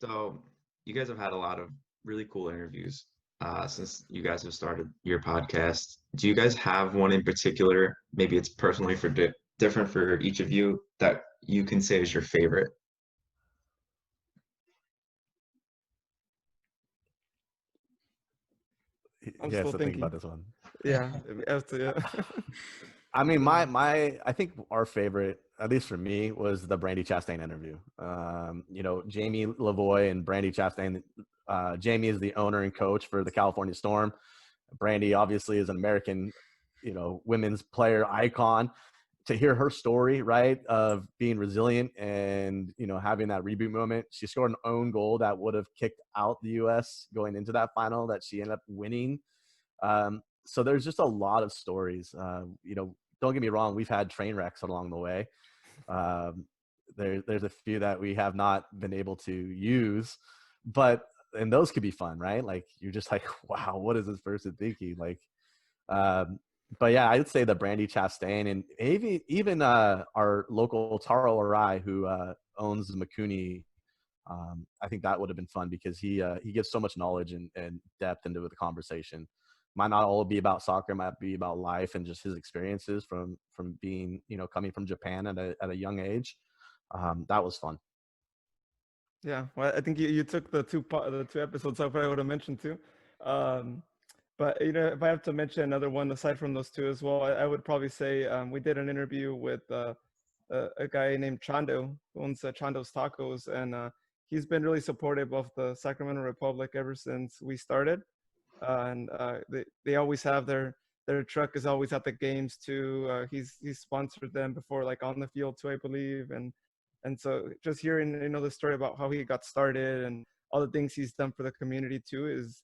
So you guys have had a lot of really cool interviews since you guys have started your podcast. Do you guys have one in particular? Maybe it's personally for different for each of you that you can say is your favorite. I'm He has still to think about thinking. this one. Yeah, I have to. Yeah. I mean, my I think our favorite, at least for me, was the Brandy Chastain interview. Jamie Lavoie and Brandy Chastain. Jamie is the owner and coach for the California Storm. Brandy obviously is an American, women's player icon. To hear her story, right, of being resilient and having that reboot moment. She scored an own goal that would have kicked out the U.S. going into that final that she ended up winning. So there's just a lot of stories. Don't get me wrong, we've had train wrecks along the way. There's a few that we have not been able to use, and those could be fun, right? Like you're just like, wow, what is this person thinking? Like, but yeah, I'd say the Brandy Chastain and even our local Taro Arai who owns Makuni. I think that would have been fun because he gives so much knowledge and depth into the conversation. Might not all be about soccer, might be about life and just his experiences from being coming from Japan at a young age. That was fun. Yeah, well, I think you took the two episodes up I would have mentioned too. Um, but if I have to mention another one aside from those two as well, I would probably say we did an interview with a guy named Chando, who owns Chando's Tacos, and he's been really supportive of the Sacramento Republic ever since we started. They always have their truck is always at the games too. He's sponsored them before, like on the field too, I believe, and so just hearing the story about how he got started and all the things he's done for the community too is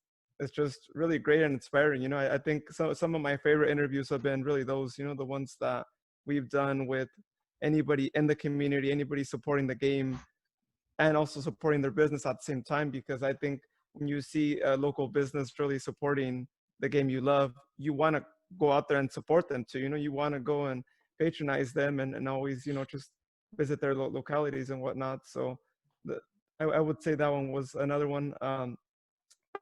just really great and inspiring. I think some of my favorite interviews have been really those, the ones that we've done with anybody in the community, anybody supporting the game, and also supporting their business at the same time. Because I think when you see a local business really supporting the game you love, you want to go out there and support them too. You want to go and patronize them and always, just visit their localities and whatnot. So I would say that one was another one.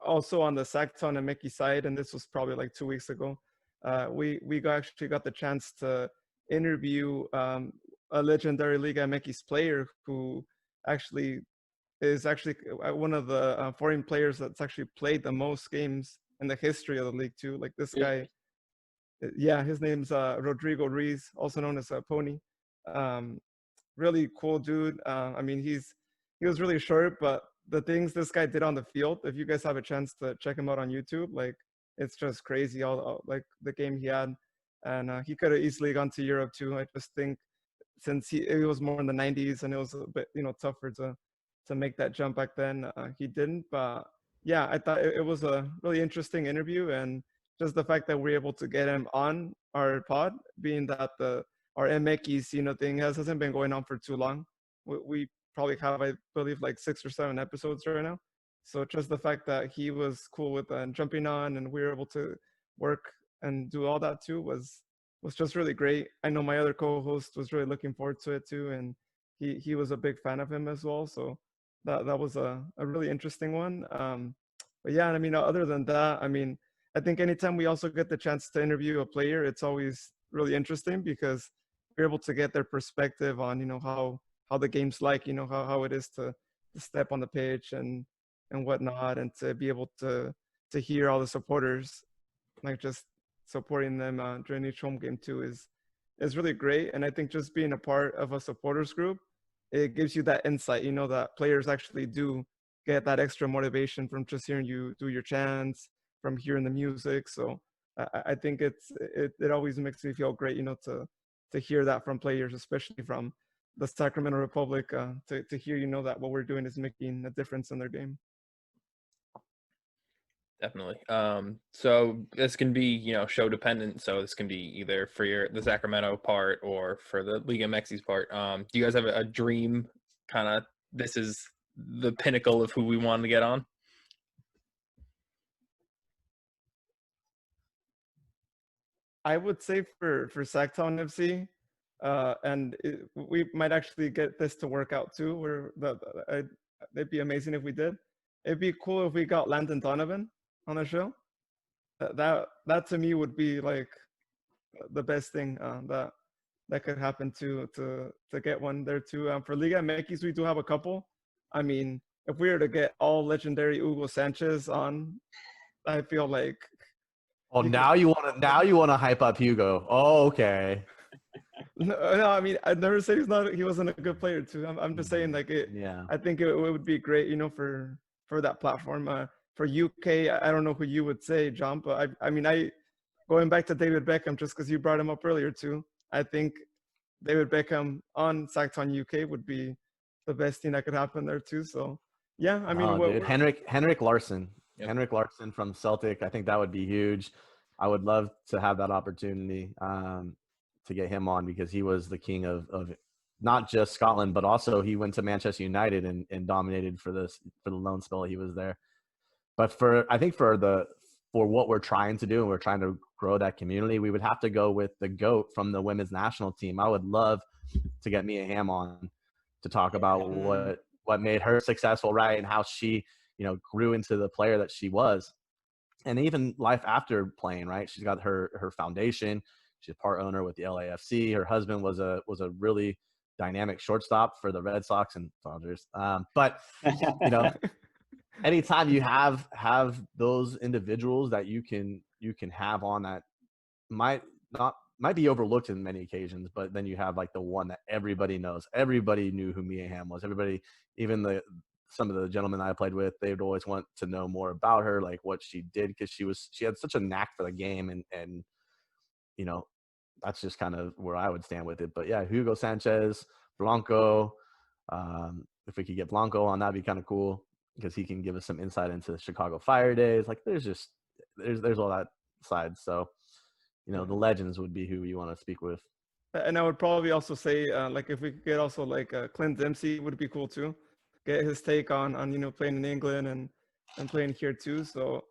Also on the SacTown and Mickey side, and this was probably like 2 weeks ago, we actually got the chance to interview a legendary Liga MX player who actually is one of the foreign players that's actually played the most games in the history of the league too. Like this guy, yeah, his name's Rodrigo Ruiz, also known as Pony. Um, Really cool dude. I mean, he was really short, but the things this guy did on the field, if you guys have a chance to check him out on YouTube, like it's just crazy. All like the game he had, and he could have easily gone to Europe too. I just think since it was more in the 90s and it was a bit tougher to make that jump back then, he didn't. But yeah, I thought it was a really interesting interview, and just the fact that we're able to get him on our pod, being that our MX thing hasn't been going on for too long. We probably have, I believe, like 6 or 7 episodes right now. So just the fact that he was cool with jumping on and we were able to work and do all that too was just really great. I know my other co-host was really looking forward to it too, and he was a big fan of him as well. So that was a really interesting one. But yeah, I mean, other than that, I mean, I think anytime we also get the chance to interview a player, it's always really interesting because we're able to get their perspective on how the game's like, how it is to step on the pitch and whatnot, and to be able to hear all the supporters, like just supporting them during each home game too is really great. And I think just being a part of a supporters group, it gives you that insight, that players actually do get that extra motivation from just hearing you do your chants, from hearing the music. So I think it always makes me feel great, to hear that from players, especially from the Sacramento Republic, to hear, that what we're doing is making a difference in their game. Definitely. So this can be, show dependent. So this can be either for the Sacramento part or for the Liga MX's part. Do you guys have a dream kind of, this is the pinnacle of who we want to get on? I would say for SacTown FC, and we might actually get this to work out too. It'd be amazing if we did. It'd be cool if we got Landon Donovan on the show. That to me would be like the best thing that could happen to get one there too. For Liga MX, we do have a couple. I mean, if we were to get all legendary Hugo Sanchez on, I feel like. Oh, now you want to hype up Hugo. Oh, okay. No, I mean, I never said he wasn't a good player too. I'm just saying like it. Yeah. I think it would be great, for that platform. For UK, I don't know who you would say, John, but I mean, going back to David Beckham, just because you brought him up earlier too. I think David Beckham on SacTown UK would be the best thing that could happen there too. So yeah, I mean, dude, Henrik Larsson. Yep. Henrik Larsson from Celtic. I think that would be huge. I would love to have that opportunity to get him on, because he was the king of not just Scotland, but also he went to Manchester United and dominated for the loan spell he was there. But I think for what we're trying to do, and we're trying to grow that community, we would have to go with the GOAT from the women's national team. I would love to get Mia Hamm on to talk about what made her successful, right, and how she, grew into the player that she was, and even life after playing, right? She's got her foundation. She's part owner with the LAFC. Her husband was a really dynamic shortstop for the Red Sox and Dodgers. But anytime you have those individuals that you can have on that might be overlooked in many occasions, but then you have like the one that everybody knows. Everybody knew who Mia Hamm was. Everybody, even some of the gentlemen I played with, they would always want to know more about her, like what she did, because she had such a knack for the game, and that's just kind of where I would stand with it. But yeah, Hugo Sanchez, Blanco. If we could get Blanco on, that'd be kind of cool, because he can give us some insight into the Chicago Fire days. Like there's all that side. So, the legends would be who you want to speak with. And I would probably also say, like if we could get also like Clint Dempsey would be cool too. Get his take on playing in England and playing here too. So